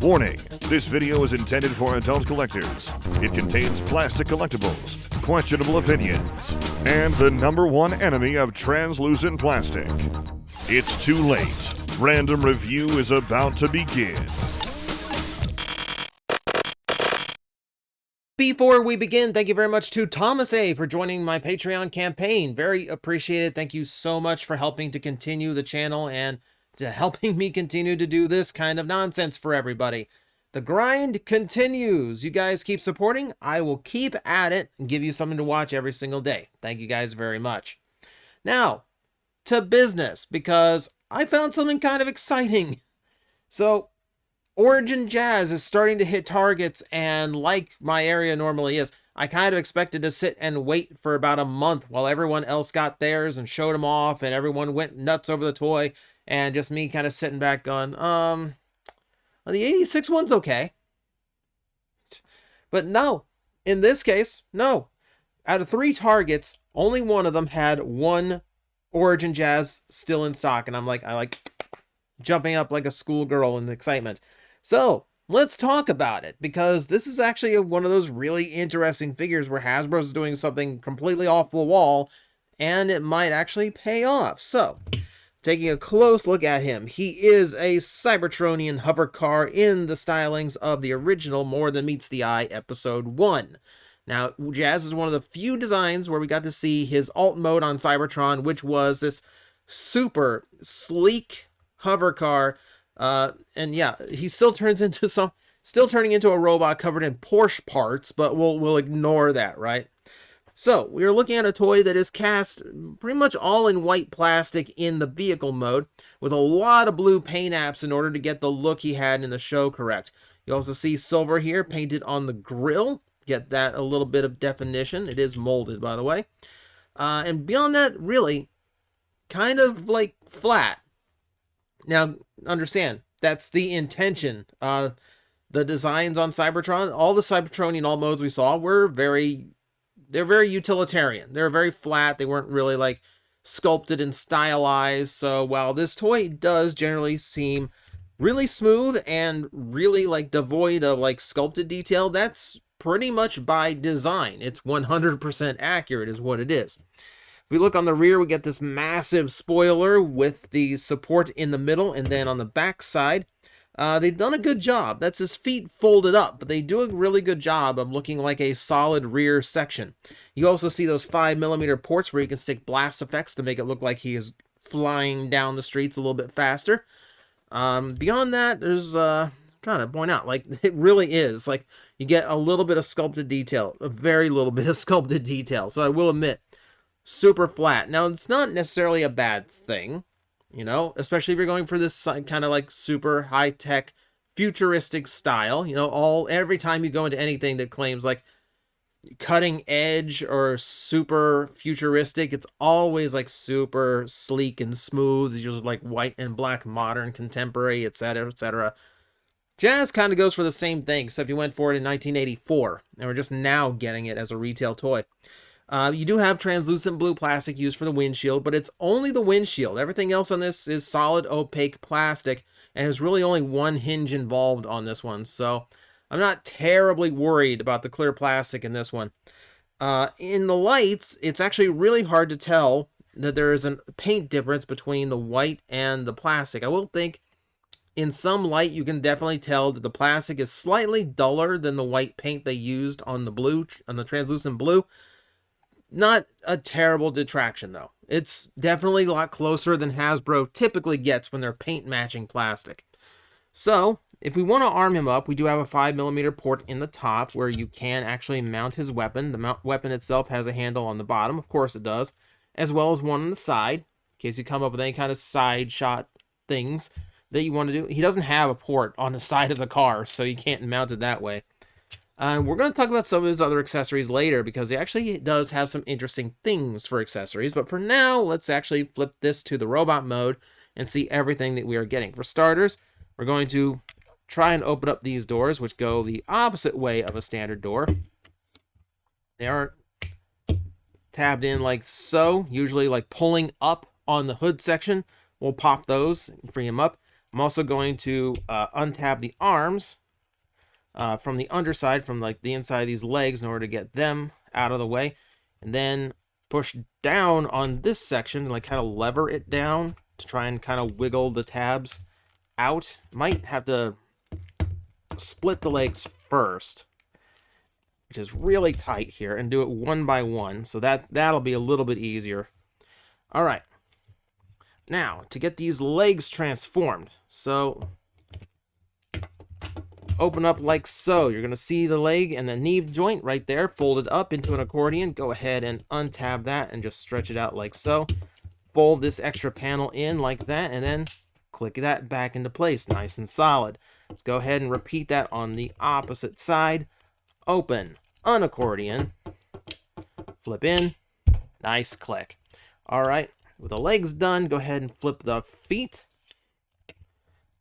Warning, this video is intended for adult collectors. It contains plastic collectibles, questionable opinions, and the #1 enemy of translucent plastic. It's too late. Random review is about to begin. Before we begin, thank you very much to Thomas A. for joining my Patreon campaign. Very appreciated. Thank you so much for helping to continue the channel and to helping me continue to do this kind of nonsense for everybody. The grind continues. You guys keep supporting. I will keep at it and give you something to watch every single day. Thank you guys very much. Now, to business, because I found something kind of exciting. So, Origin Jazz is starting to hit targets, and like my area normally is, I kind of expected to sit and wait for about a month while everyone else got theirs and showed them off, and everyone went nuts over the toy, and just me kind of sitting back going, the 86 one's okay. But no, in this case, no. Out of 3 targets, only one of them had one Origin Jazz still in stock, and I like jumping up like a schoolgirl in excitement. So, let's talk about it, because this is actually one of those really interesting figures where Hasbro's doing something completely off the wall, and it might actually pay off. So, taking a close look at him, he is a Cybertronian hover car in the stylings of the original More Than Meets the Eye Episode 1. Now, Jazz is one of the few designs where we got to see his alt mode on Cybertron, which was this super sleek hover car. And yeah, he still turning into a robot covered in Porche parts, but we'll ignore that, right? So, we are looking at a toy that is cast pretty much all in white plastic in the vehicle mode, with a lot of blue paint apps in order to get the look he had in the show correct. You also see silver here painted on the grille, get that a little bit of definition. It is molded, by the way. And beyond that, really, kind of like flat. Now, understand, that's the intention. The designs on Cybertron, all the Cybertronian alt modes we saw were they're very utilitarian. They're very flat. They weren't really like sculpted and stylized. So while this toy does generally seem really smooth and really like devoid of like sculpted detail, that's pretty much by design. It's 100% accurate is what it is. If we look on the rear, we get this massive spoiler with the support in the middle, and then on the back side, they've done a good job. That's his feet folded up, but they do a really good job of looking like a solid rear section. You also see those 5mm ports where you can stick blast effects to make it look like he is flying down the streets a little bit faster. Beyond that, there's, I'm trying to point out, like, it really is, like, you get a little bit of sculpted detail, a very little bit of sculpted detail, so I will admit, super flat. Now, it's not necessarily a bad thing, you know, especially if you're going for this kind of like super high-tech, futuristic style. You know, every time you go into anything that claims like cutting edge or super futuristic, it's always like super sleek and smooth. It's usually like white and black, modern, contemporary, etc., etc. Jazz kind of goes for the same thing, except you went for it in 1984, and we're just now getting it as a retail toy. You do have translucent blue plastic used for the windshield, but it's only the windshield. Everything else on this is solid opaque plastic, and there's really only one hinge involved on this one, so I'm not terribly worried about the clear plastic in this one. In the lights, it's actually really hard to tell that there is a paint difference between the white and the plastic. I will think in some light you can definitely tell that the plastic is slightly duller than the white paint they used on the translucent blue. Not a terrible detraction, though. It's definitely a lot closer than Hasbro typically gets when they're paint matching plastic. So, if we want to arm him up, we do have a 5mm port in the top where you can actually mount his weapon. The weapon itself has a handle on the bottom, of course it does, as well as one on the side, in case you come up with any kind of side shot things that you want to do. He doesn't have a port on the side of the car, so you can't mount it that way. We're going to talk about some of his other accessories later, because he actually does have some interesting things for accessories. But for now, let's actually flip this to the robot mode and see everything that we are getting. For starters, we're going to try and open up these doors, which go the opposite way of a standard door. They aren't tabbed in like so, usually like pulling up on the hood section. We'll pop those and free them up. I'm also going to untab the arms from the underside, from like the inside of these legs, in order to get them out of the way, and then push down on this section and like kind of lever it down to try and kind of wiggle the tabs out. Might have to split the legs first, which is really tight here, and do it one by one, so that'll be a little bit easier. All right, now to get these legs transformed, so open up like so. You're gonna see the leg and the knee joint right there folded up into an accordion. Go ahead and untab that and just stretch it out like so. Fold this extra panel in like that, and then click that back into place, nice and solid. Let's go ahead and repeat that on the opposite side. Open, unaccordion, flip in, nice click. All right, with the legs done, go ahead and flip the feet.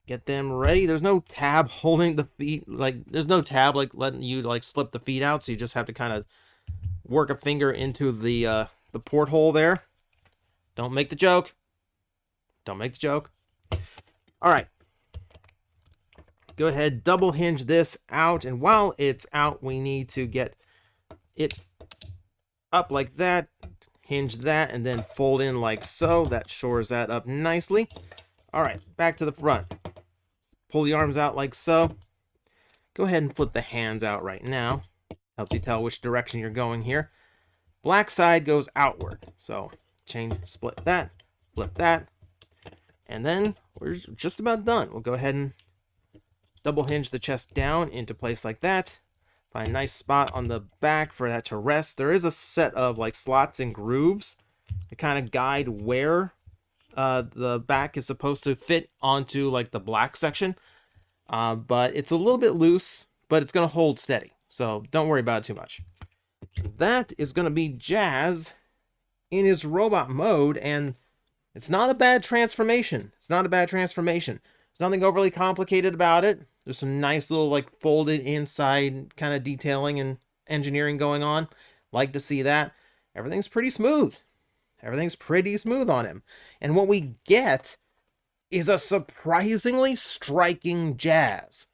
Get them ready. There's no tab holding the feet, like there's no tab like letting you like slip the feet out, so you just have to kind of work a finger into the porthole there. Don't make the joke. Don't make the joke. All right. Go ahead, double hinge this out, and while it's out, we need to get it up like that, hinge that, and then fold in like so. That shores that up nicely. All right, back to the front. Pull the arms out like so. Go ahead and flip the hands out right now. Helps you tell which direction you're going here. Black side goes outward, so split that, flip that, and then we're just about done. We'll go ahead and double hinge the chest down into place like that. Find a nice spot on the back for that to rest. There is a set of like slots and grooves to kind of guide where the back is supposed to fit onto like the black section. But it's a little bit loose, but it's going to hold steady. So don't worry about it too much. That is going to be Jazz in his robot mode, and it's not a bad transformation. It's not a bad transformation. There's nothing overly complicated about it. There's some nice little like folded inside kind of detailing and engineering going on. Like to see that. Everything's pretty smooth. Everything's pretty smooth on him. And what we get is a surprisingly striking Jazz.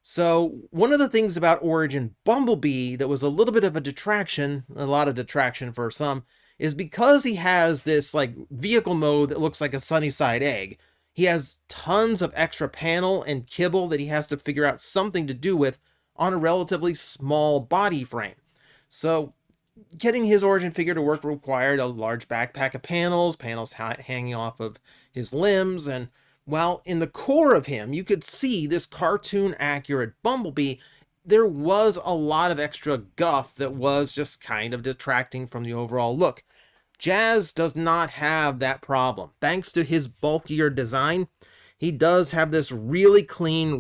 So one of the things about Origin Bumblebee that was a little bit of a detraction, a lot of detraction for some, is because he has this like vehicle mode that looks like a sunny side egg. He has tons of extra panel and kibble that he has to figure out something to do with on a relatively small body frame. So getting his Origin figure to work required a large backpack of panels hanging off of his limbs, and while in the core of him you could see this cartoon accurate Bumblebee, there was a lot of extra guff that was just kind of detracting from the overall look. Jazz does not have that problem. Thanks to his bulkier design, he does have this really clean,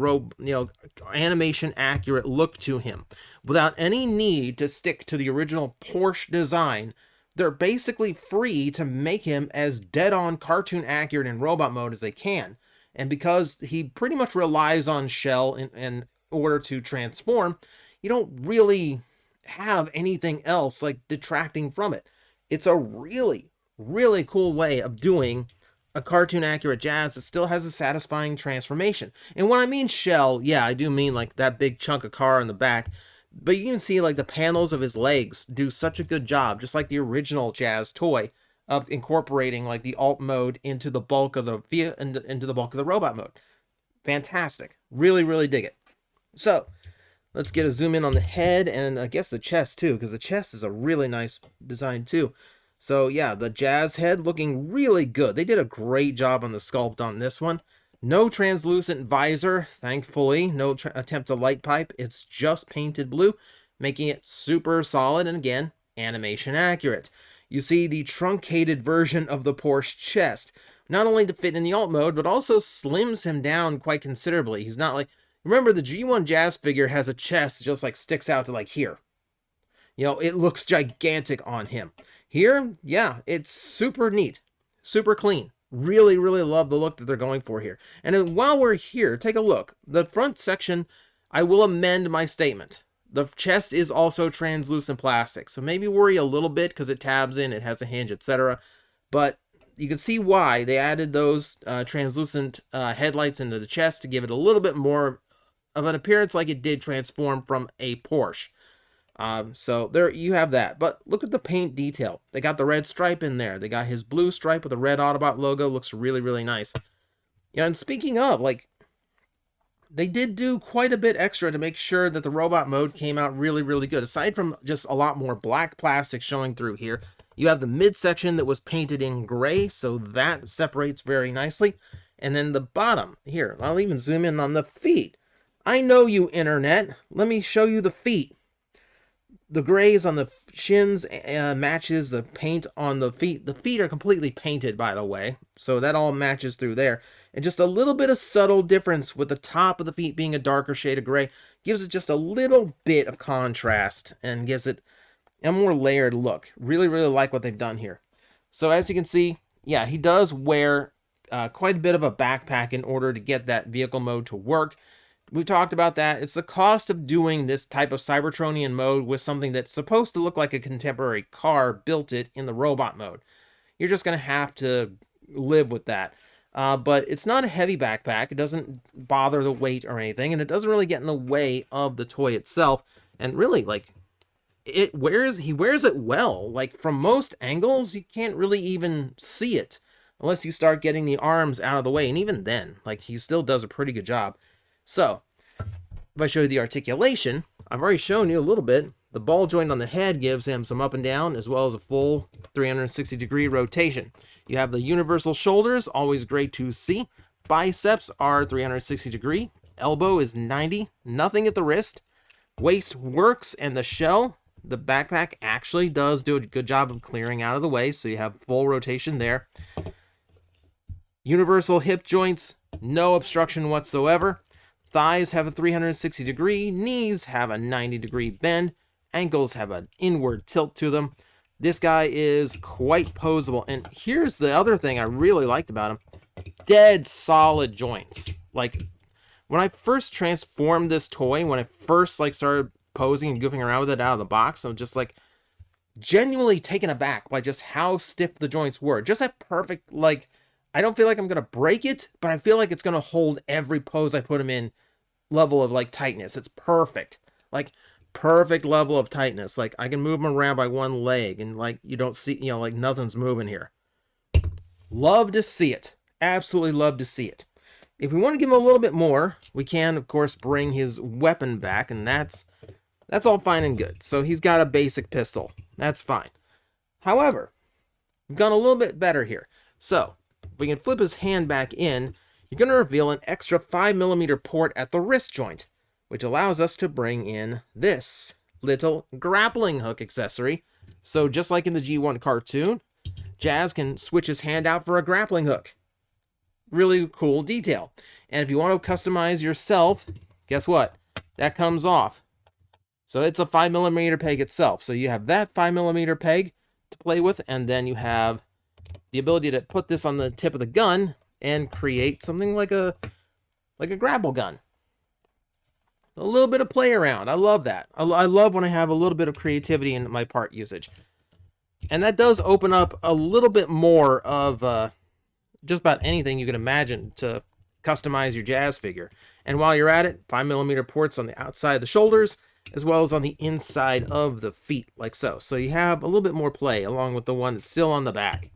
animation accurate look to him. Without any need to stick to the original Porche design, they're basically free to make him as dead-on cartoon accurate in robot mode as they can. And because he pretty much relies on shell in order to transform, you don't really have anything else like detracting from it. It's a really, really cool way of doing a cartoon accurate Jazz that still has a satisfying transformation. And when I mean shell, yeah, I do mean like that big chunk of car in the back. But you can see like the panels of his legs do such a good job, just like the original Jazz toy, of incorporating like the alt mode into the bulk of the robot mode. Fantastic. Really, really dig it. So let's get a zoom in on the head, and I guess the chest too, because the chest is a really nice design too. So yeah, the Jazz head looking really good. They did a great job on the sculpt on this one. No translucent visor, thankfully. No attempt to light pipe. It's just painted blue, making it super solid and again, animation accurate. You see the truncated version of the Porche chest, not only to fit in the alt mode, but also slims him down quite considerably. He's not like, remember the G1 Jazz figure has a chest that just like sticks out to like here. You know, it looks gigantic on him. Here, yeah, it's super neat, super clean. Really, really love the look that they're going for here. And then while we're here, take a look. The front section, I will amend my statement. The chest is also translucent plastic, so maybe worry a little bit because it tabs in, it has a hinge, etc. But you can see why they added those translucent headlights into the chest to give it a little bit more of an appearance like it did transform from a Porsche. So there you have that. But look at the paint detail. They got the red stripe in there. They got his blue stripe with the red Autobot logo. Looks really, really nice. Yeah, and speaking of, like, they did do quite a bit extra to make sure that the robot mode came out really, really good. Aside from just a lot more black plastic showing through here, you have the midsection that was painted in gray, so that separates very nicely. And then the bottom, here, I'll even zoom in on the feet. I know you, internet. Let me show you the feet. The grays on the shins matches the paint on the feet. The feet are completely painted, by the way, so that all matches through there. And just a little bit of subtle difference with the top of the feet being a darker shade of gray gives it just a little bit of contrast and gives it a more layered look. Really, really like what they've done here. So as you can see, yeah, he does wear quite a bit of a backpack in order to get that vehicle mode to work. We talked about that. It's the cost of doing this type of Cybertronian mode with something that's supposed to look like a contemporary car built it in the robot mode. You're just going to have to live with that. But it's not a heavy backpack. It doesn't bother the weight or anything, and it doesn't really get in the way of the toy itself. And really, like, he wears it well. Like, from most angles, you can't really even see it unless you start getting the arms out of the way. And even then, like, he still does a pretty good job. So, if I show you the articulation, I've already shown you a little bit. The ball joint on the head gives him some up and down, as well as a full 360-degree rotation. You have the universal shoulders, always great to see. Biceps are 360-degree. Elbow is 90, nothing at the wrist. Waist works, and the shell, the backpack actually does do a good job of clearing out of the way, so you have full rotation there. Universal hip joints, no obstruction whatsoever. Thighs have a 360-degree, knees have a 90-degree bend, ankles have an inward tilt to them. This guy is quite posable, and here's the other thing I really liked about him. Dead solid joints. Like, when I first transformed this toy, when I first started posing and goofing around with it out of the box, I'm just like genuinely taken aback by just how stiff the joints were. Just that perfect, like, I don't feel like I'm going to break it, but I feel like it's going to hold every pose I put him in level of, like, tightness. It's perfect. Like, perfect level of tightness. Like, I can move him around by one leg, and, like, you don't see, you know, like, nothing's moving here. Love to see it. Absolutely love to see it. If we want to give him a little bit more, we can, of course, bring his weapon back, and that's all fine and good. So he's got a basic pistol. That's fine. However, we've gone a little bit better here. So, if we can flip his hand back in, you're going to reveal an extra 5mm port at the wrist joint, which allows us to bring in this little grappling hook accessory. So just like in the G1 cartoon, Jazz can switch his hand out for a grappling hook. Really cool detail. And if you want to customize yourself, guess what? That comes off. So it's a 5mm peg itself. So you have that 5mm peg to play with, and then you have the ability to put this on the tip of the gun and create something like a grapple gun. A little bit of play around. I love that. I love when I have a little bit of creativity in my part usage. And that does open up a little bit more of just about anything you can imagine to customize your Jazz figure. And while you're at it, 5mm ports on the outside of the shoulders, as well as on the inside of the feet, like so. So you have a little bit more play, along with the one that's still on the back.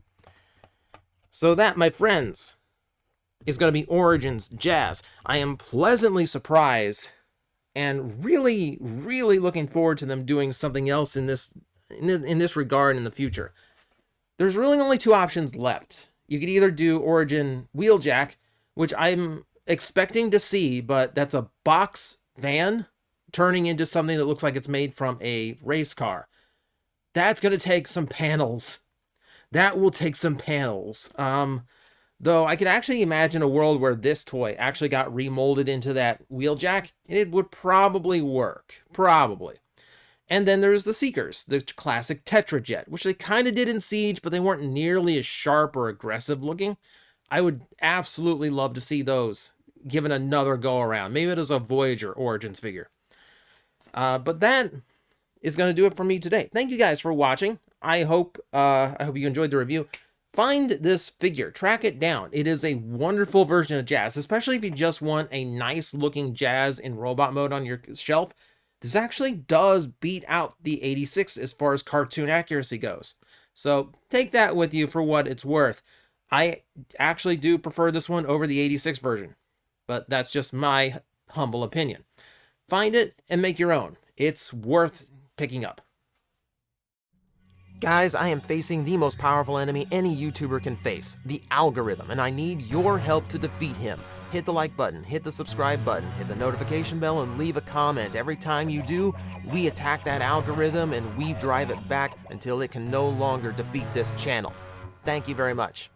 So that, my friends, is going to be Origins Jazz. I am pleasantly surprised and really, really looking forward to them doing something else in this regard in the future. There's really only two options left. You could either do Origin Wheeljack, which I'm expecting to see, but that's a box van turning into something that looks like it's made from a race car. That's going to take some panels. That will take some panels. Though I could actually imagine a world where this toy actually got remolded into that Wheeljack, and it would probably work. Probably. And then there's the Seekers, the classic Tetrajet, which they kind of did in Siege, but they weren't nearly as sharp or aggressive looking. I would absolutely love to see those given another go around. Maybe it is a Voyager Origins figure. But that is going to do it for me today. Thank you guys for watching. I hope you enjoyed the review. Find this figure, track it down. It is a wonderful version of Jazz, especially if you just want a nice looking Jazz in robot mode on your shelf. This actually does beat out the 86 as far as cartoon accuracy goes. So take that with you for what it's worth. I actually do prefer this one over the 86 version, but that's just my humble opinion. Find it and make your own. It's worth picking up. Guys, I am facing the most powerful enemy any YouTuber can face, the algorithm, and I need your help to defeat him. Hit the like button, hit the subscribe button, hit the notification bell, and leave a comment. Every time you do, we attack that algorithm and we drive it back until it can no longer defeat this channel. Thank you very much.